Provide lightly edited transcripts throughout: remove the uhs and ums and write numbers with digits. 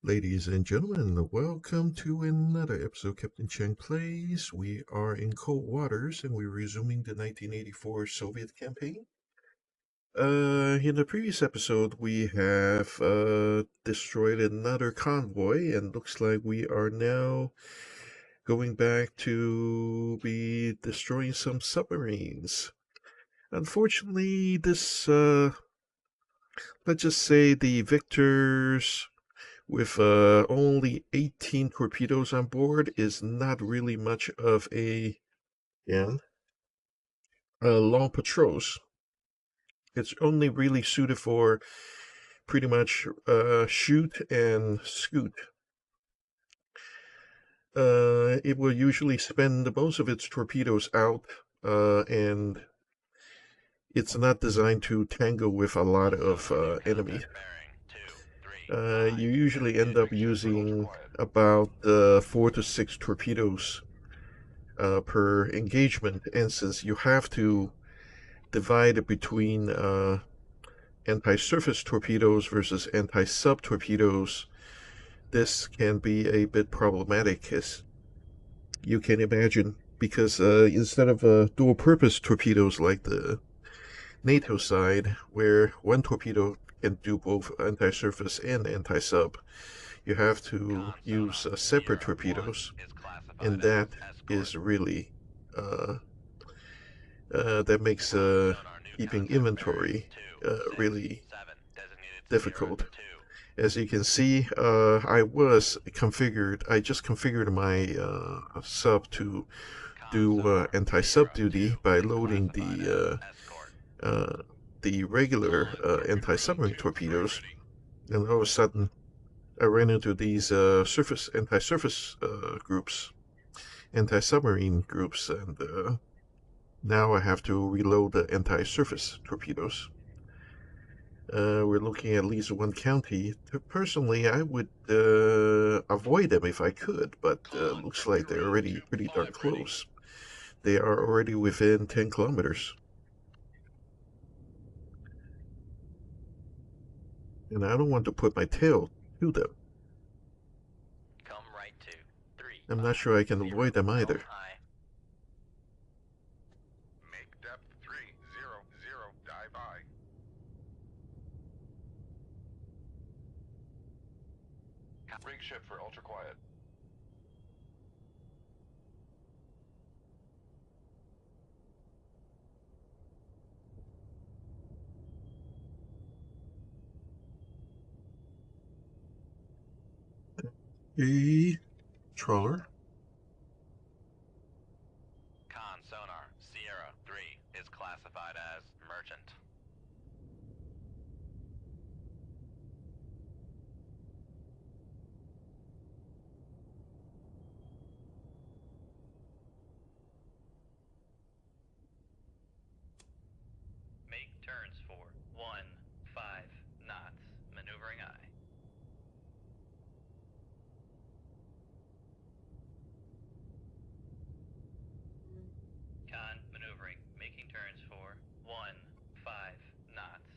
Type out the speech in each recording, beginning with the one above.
Ladies and gentlemen, welcome to another episode of Captain Chang Plays. We are in cold waters and we're resuming the 1984 Soviet campaign. In the previous episode, we have destroyed another convoy, and looks like we are now going back to be destroying some submarines. Unfortunately, let's just say the victors with only 18 torpedoes on board is not really much of yeah, long patrols. It's only really suited for pretty much shoot and scoot. It will usually spend most of its torpedoes out, and it's not designed to tangle with a lot of enemies. You usually end up using about 4 to 6 torpedoes per engagement, and since you have to divide it between anti-surface torpedoes versus anti-sub torpedoes, this can be a bit problematic, as you can imagine, because instead of dual-purpose torpedoes like the NATO side, where one torpedo can do both anti-surface and anti-sub, you have to use separate torpedoes, and that is really uh, that makes keeping inventory really difficult. As you can see, I just configured my sub to do anti-sub duty by loading the regular anti-submarine torpedoes, and all of a sudden I ran into these anti-surface groups, anti-submarine groups, and now I have to reload the anti-surface torpedoes. We're looking at least one county. Personally, I would avoid them if I could, but looks like they're already pretty darn close. They are already within 10 kilometers. And I don't want to put my tail to them. I'm not sure I can avoid them either. Make depth 300, dive high. Rig ship for ultra quiet. A trawler. Con sonar, Sierra 3 is classified as merchant. Make turns for 1-5 knots, maneuvering eye. Con maneuvering, making turns for 1-5 knots.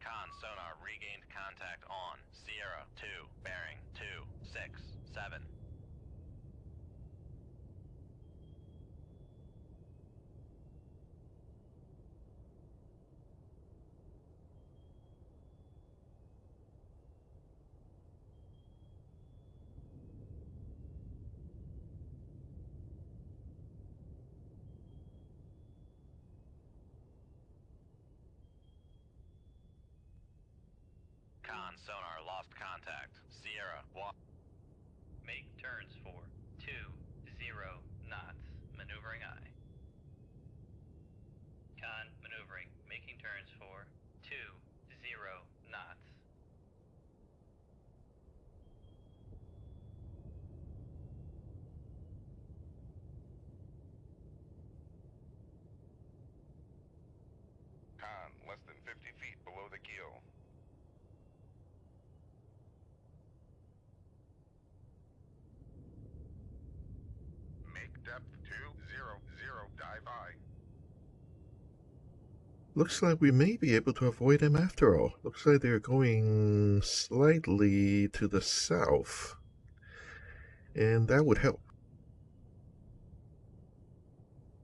Con sonar regained contact on Sierra 2, bearing 267. Con sonar lost contact. Sierra 1. Make turns for 20 knots, maneuvering eye. Con maneuvering, making turns for 20 knots. Con, less than 50 feet below the keel. Make depth 200, dive high. Looks like we may be able to avoid them after all. Looks like they're going slightly to the south. And that would help.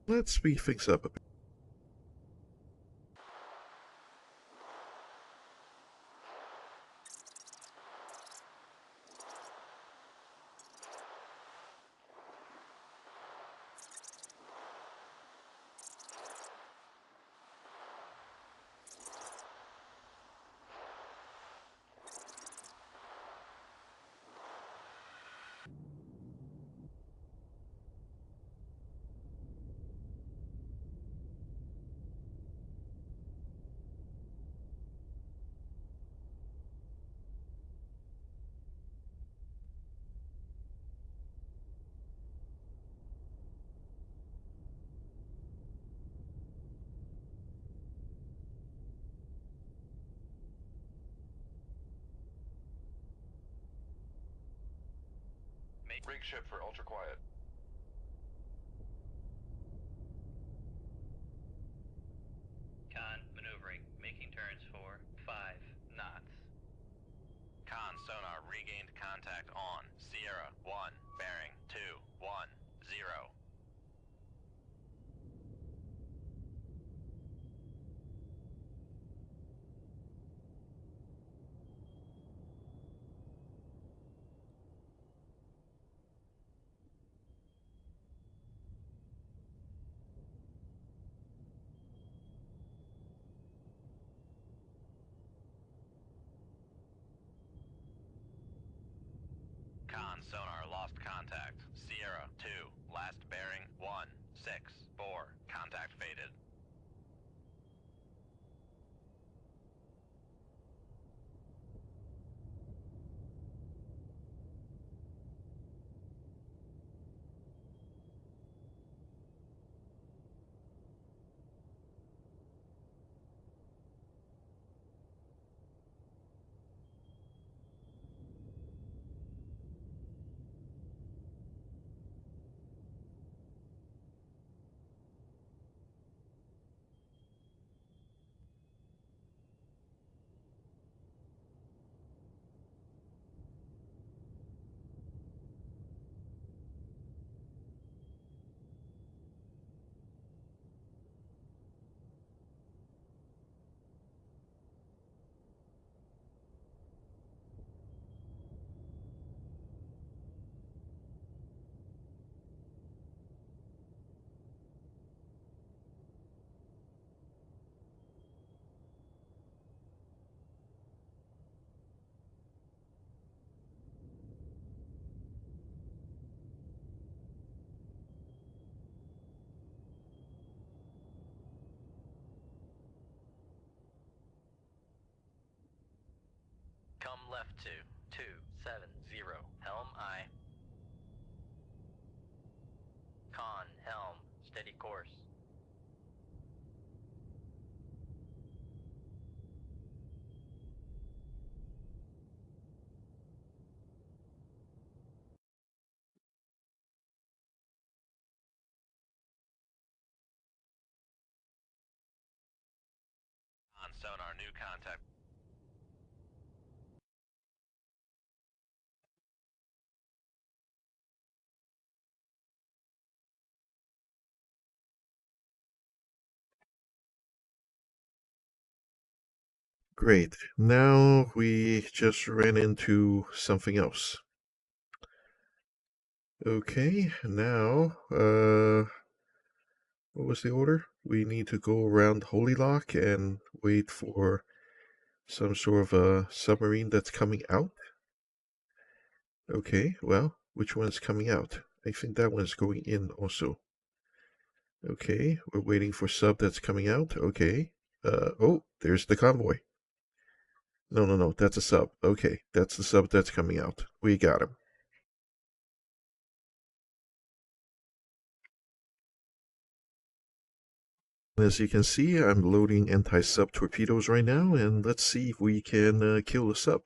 Let's speed things up a bit. Rig ship for ultra quiet. Con maneuvering, making turns for 5 knots. Con sonar regained contact on Sierra 1, bearing 210. Con sonar lost contact. Sierra 2, last bearing 164. Contact faded. Come left to 270. Helm I. Con helm. Steady course. On sonar new contact. Great. Now we just ran into something else. Okay, now, what was the order? We need to go around Holy Loch and wait for some sort of a submarine that's coming out. Okay, well, which one's coming out? I think that one's going in also. Okay, we're waiting for sub that's coming out. Okay. Oh, there's the convoy. No, that's a sub. Okay, that's the sub that's coming out. We got him. As you can see, I'm loading anti-sub torpedoes right now, and let's see if we can kill the sub.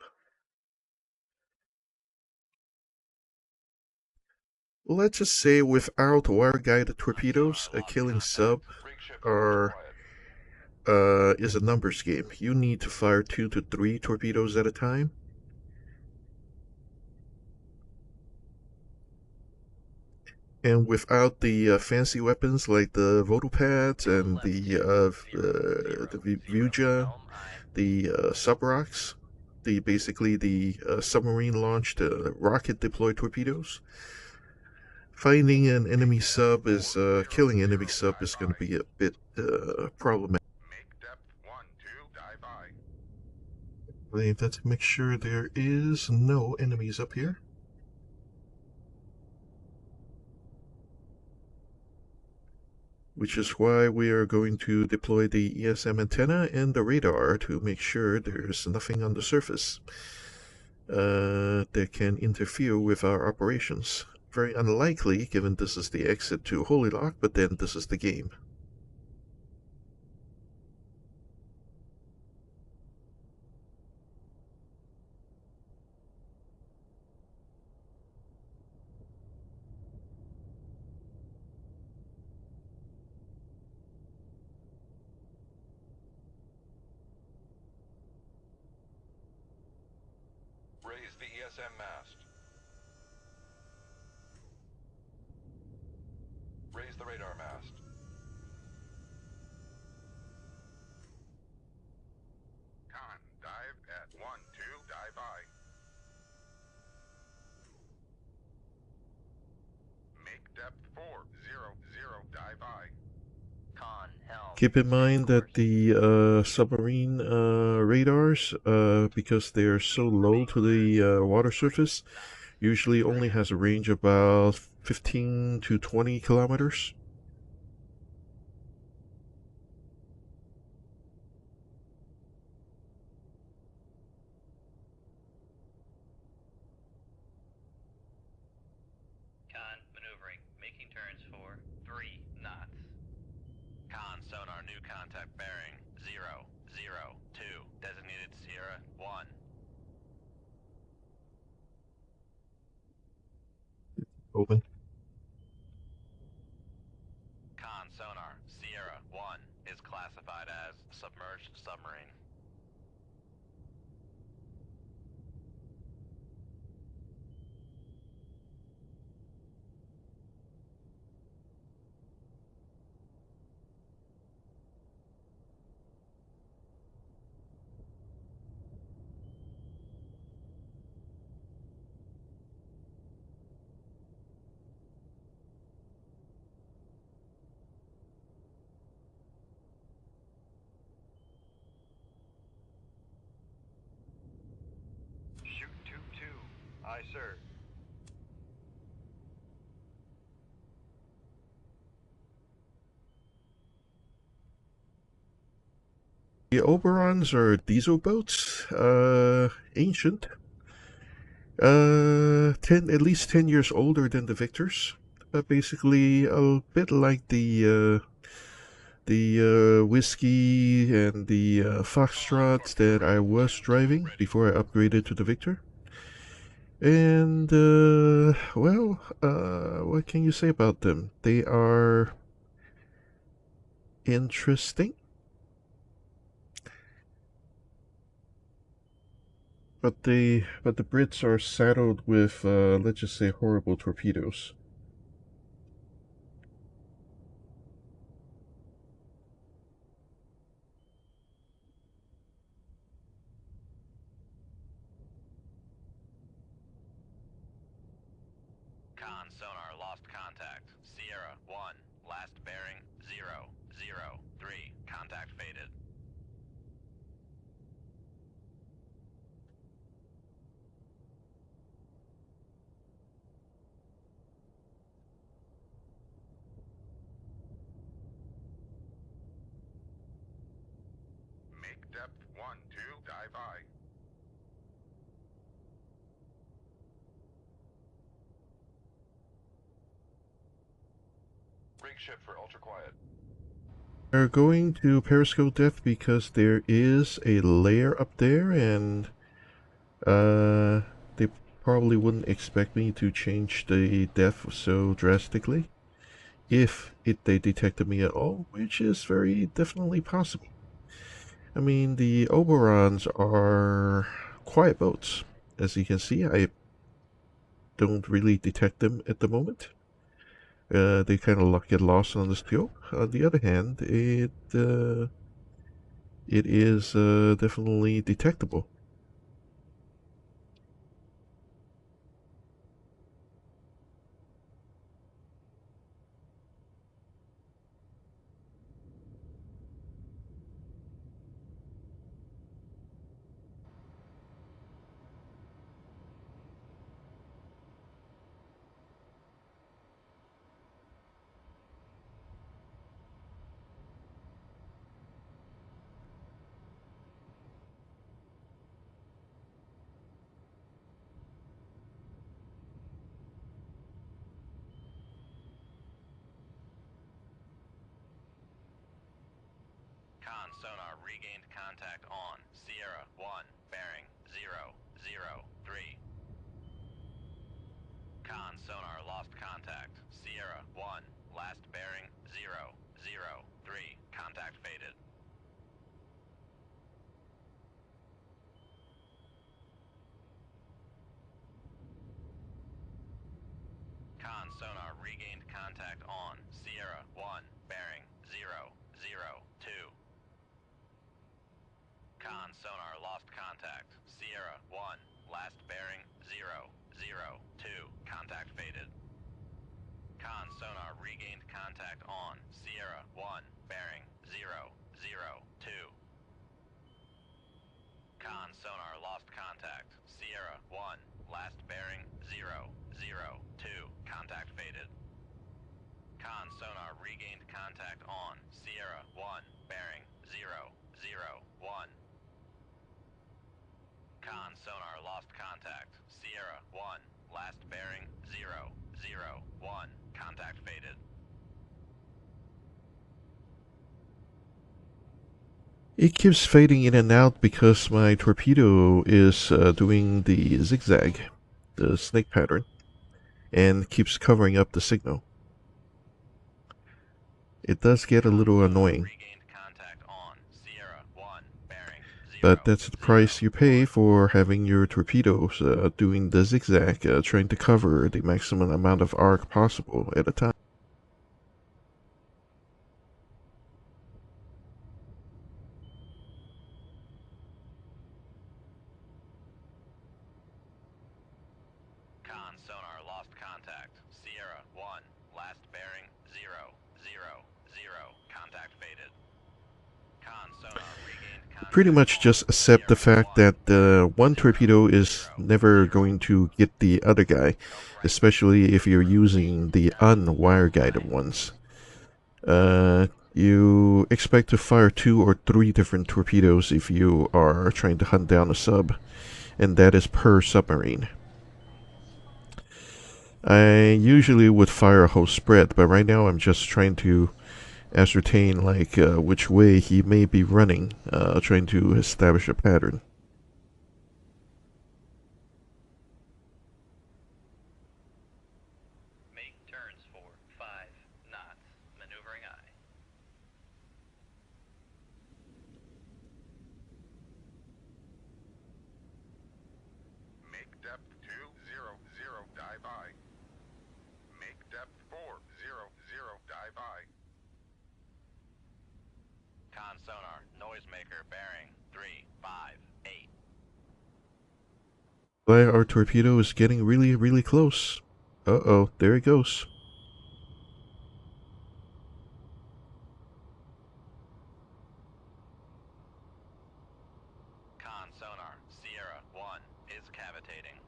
Let's just say without wire-guided torpedoes, a killing sub are is a numbers game. You need to fire 2 to 3 torpedoes at a time. And without the fancy weapons like the Votopads and the Vuja, the sub-rocks, basically the submarine-launched rocket-deployed torpedoes, finding an enemy sub is killing enemy sub is going to be a bit problematic. Make depth 1, 2, dive by. Let's make sure there is no enemies up here. Which is why we are going to deploy the ESM antenna and the radar to make sure there's nothing on the surface that can interfere with our operations. Very unlikely, given this is the exit to Holy Loch, but then this is the game. Raise the ESM mast. Raise the radar mast. Con, dive at 1, 2, dive by. Make depth 4, 0, 0, dive by. Con, helm. Keep in mind that the submarine radars, because they're so low to the water surface, usually only has a range of about 15 to 20 kilometers. Con, maneuvering, making turns for 3 knots. Con, sonar, new contact bearing 0, 0, 2, designated Sierra 1. Open. Con, sonar, Sierra 1 is classified as submerged submarine. Shoot tube 2. Aye, sir. The Oberons are diesel boats, ancient, at least 10 years older than the Victors. Basically, a bit like the Whiskey and the Foxtrot that I was driving before I upgraded to the Victor. And, well, what can you say about them? They are interesting. But the Brits are saddled with, let's just say, horrible torpedoes. Con, sonar, lost contact. Sierra 1, last bearing 0, 0, 3, contact faded. Make depth 1, 2, dive by. Rig ship for ultra quiet. They're going to periscope depth because there is a layer up there, and they probably wouldn't expect me to change the depth so drastically if they detected me at all, which is very definitely possible. I mean, the Oberons are quiet boats. As you can see, I don't really detect them at the moment. They kind of get lost on the scope. On the other hand, it is definitely detectable. Con sonar regained contact on Sierra 1, bearing 003. Con sonar lost contact. Sierra 1, last bearing 003. Contact faded. Con sonar regained contact on Sierra 1, bearing 002. Con sonar lost contact. Sierra 1, last bearing 002. Contact faded. Con sonar regained contact on Sierra 1, bearing 002. Con sonar lost contact. Sierra 1, last bearing 002. Contact faded. Con sonar regained contact on Sierra 1, bearing 001. Con sonar lost contact. Sierra 1, last bearing 001. Contact faded. It keeps fading in and out because my torpedo is doing the zigzag, the snake pattern, and keeps covering up the signal. It does get a little annoying. But that's the price you pay for having your torpedoes doing the zigzag, trying to cover the maximum amount of arc possible at a time. Con sonar lost contact. Sierra 1, last bearing 000. Contact faded. Con sonar regained contact. Pretty much just accept the fact that one torpedo is never going to get the other guy, especially if you're using the unwire guided ones. You expect to fire 2 or 3 different torpedoes if you are trying to hunt down a sub, and that is per submarine. I usually would fire a whole spread, but right now I'm just trying to ascertain which way he may be running, trying to establish a pattern. Make turns for 5 knots. Maneuvering eye. Make depth 200, dive I. Make depth 400, dive I. Con sonar noisemaker bearing 358. Our torpedo is getting really, really close. Uh-oh, there it goes. Con sonar Sierra 1 is cavitating.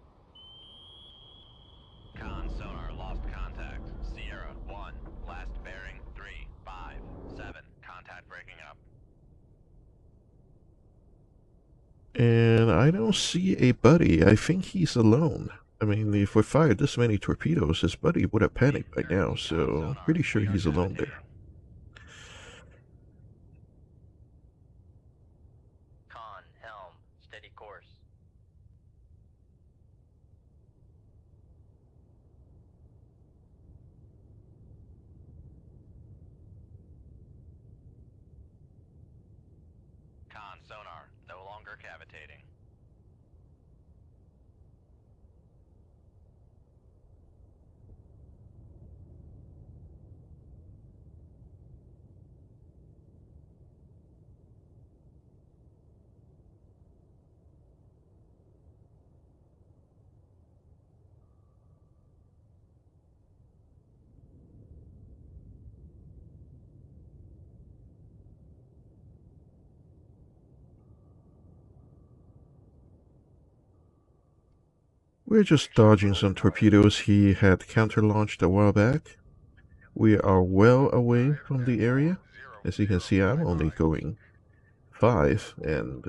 Con sonar lost contact. Sierra 1, last bearing 357. Contact breaking up. And I don't see a buddy. I think he's alone. I mean, if we fired this many torpedoes, his buddy would have panicked by now, so I'm pretty sure he's alone there. Con helm, steady course. Con Con sonar, no longer cavitating. We're just dodging some torpedoes he had counter-launched a while back. We are well away from the area. As you can see, I'm only going 5, and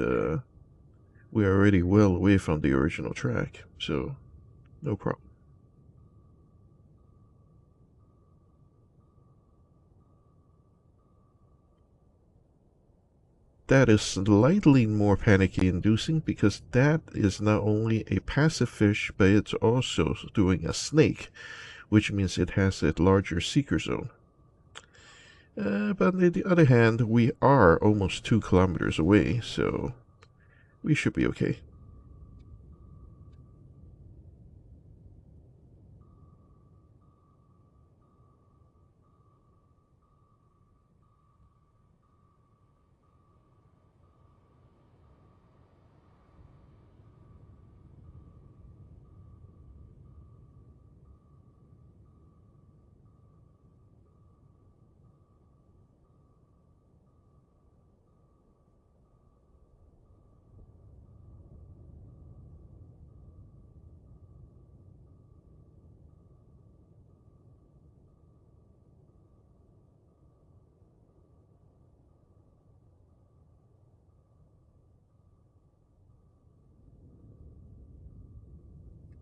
we're already well away from the original track, so no problem. That is slightly more panicky-inducing because that is not only a passive fish, but it's also doing a snake, which means it has a larger seeker zone. But on the other hand, we are almost 2 kilometers away, so we should be okay.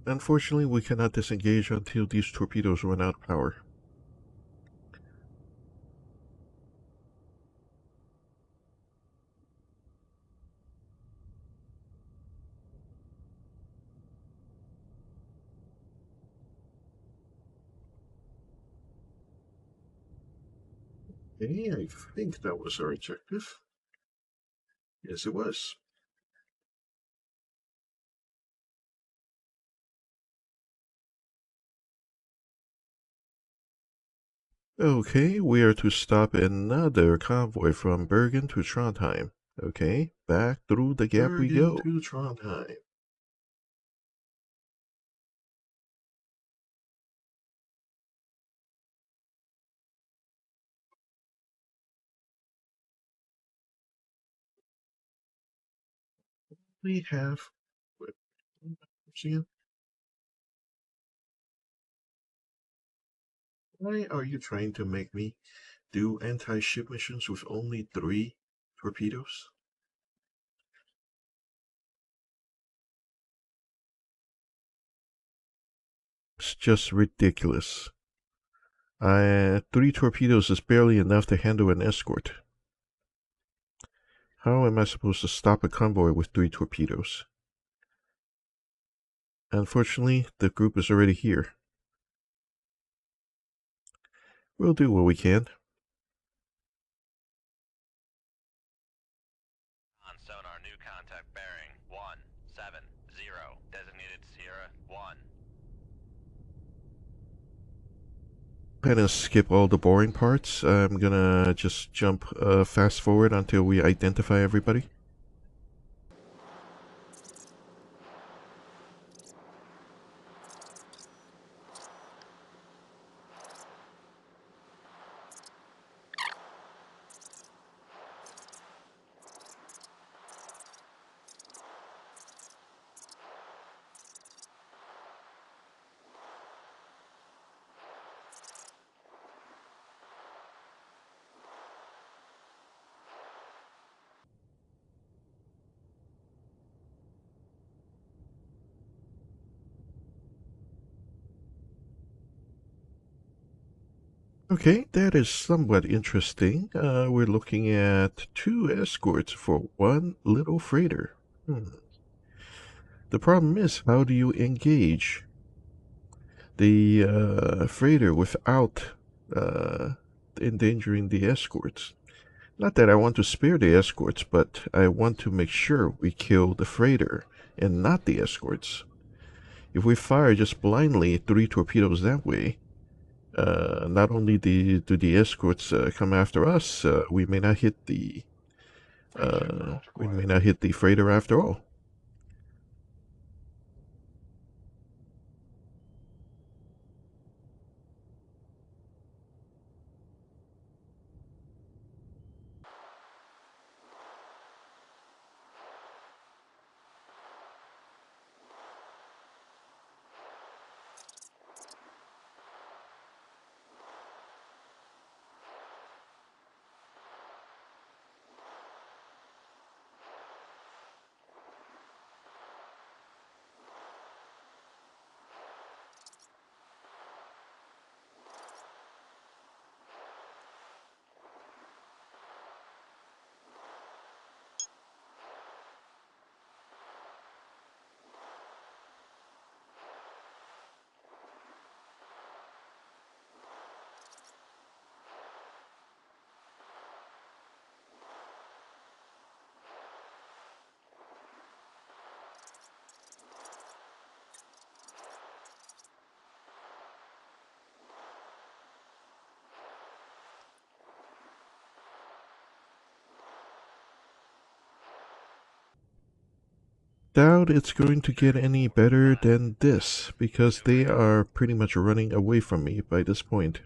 Unfortunately, we cannot disengage until these torpedoes run out of power. Okay, I think that was our objective. Yes, it was. Okay, we are to stop another convoy from Bergen to Trondheim. Okay, back through the gap we go. To Trondheim. We have... Why are you trying to make me do anti-ship missions with only 3 torpedoes? It's just ridiculous. 3 torpedoes is barely enough to handle an escort. How am I supposed to stop a convoy with 3 torpedoes? Unfortunately, the group is already here. We'll do what we can. On sonar, new contact bearing 170, designated Sierra 1. I'm gonna skip all the boring parts. I'm gonna just jump fast forward until we identify everybody. Okay, that is somewhat interesting. We're looking at 2 escorts for 1 little freighter. The problem is, how do you engage the freighter without endangering the escorts? Not that I want to spare the escorts, but I want to make sure we kill the freighter and not the escorts. If we fire just blindly 3 torpedoes that way, not only do the escorts come after us, we may not hit the freighter after all. Doubt it's going to get any better than this, because they are pretty much running away from me by this point.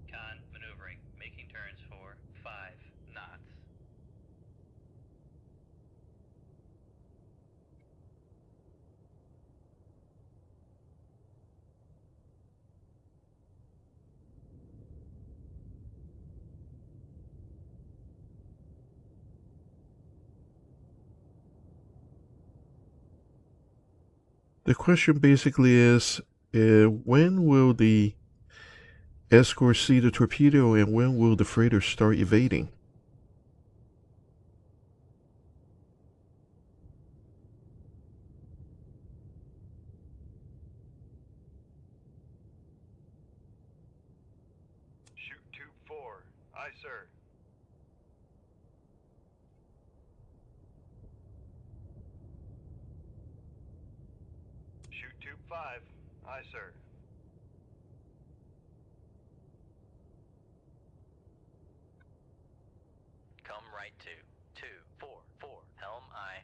Con, maneuvering, making turns for 5 knots. The question basically is, when will the escort see the torpedo and when will the freighter start evading? Shoot tube 4. Aye, sir. Shoot tube 5. Aye, sir. Come right to 2, 4, 4, helm aye.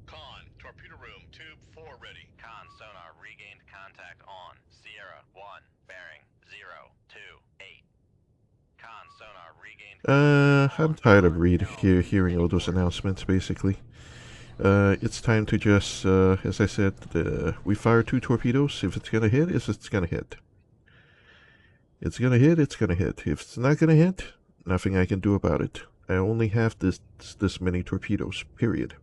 Con, torpedo room, tube 4 ready. Con, sonar, regained contact on. Sierra, 1, bearing, 0, 2, 8. Con, sonar, regained I'm tired of hearing all those announcements, basically. It's time to just, as I said, we fire 2 torpedoes. If it's gonna hit, it's gonna hit. It's gonna hit, it's gonna hit. If it's not gonna hit, nothing I can do about it. I only have this many torpedoes, period.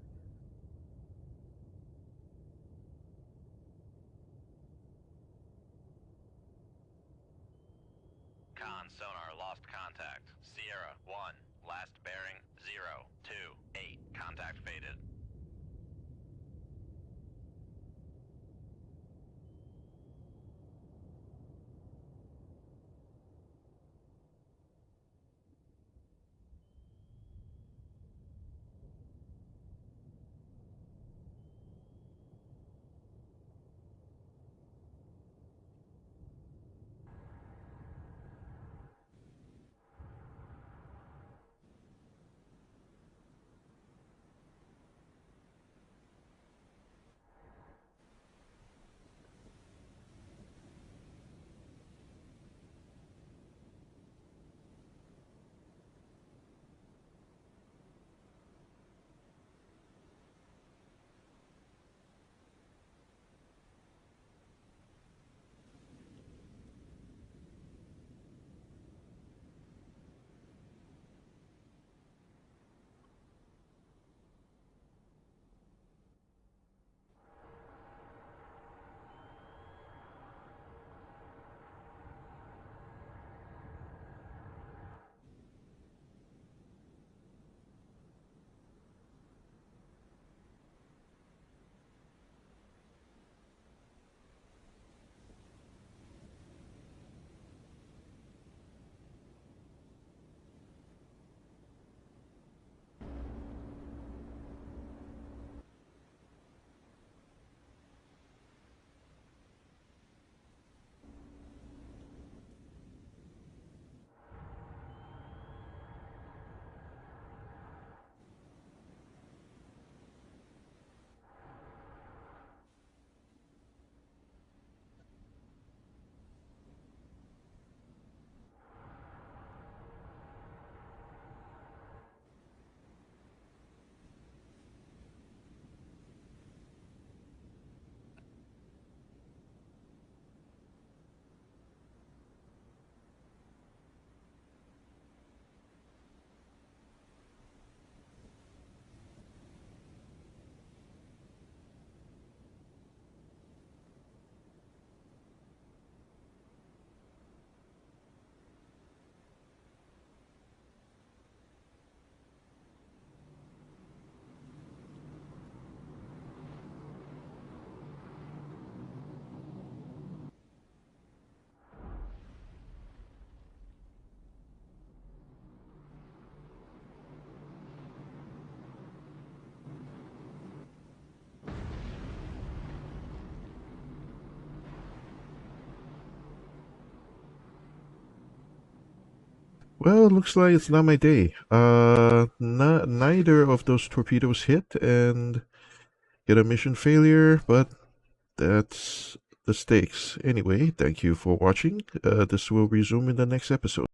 Con, sonar, lost contact. Sierra, 1, last bearing, 0, 2, 8. Contact faded. Well, looks like it's not my day. Neither of those torpedoes hit and get a mission failure, but that's the stakes. Anyway, thank you for watching. This will resume in the next episode.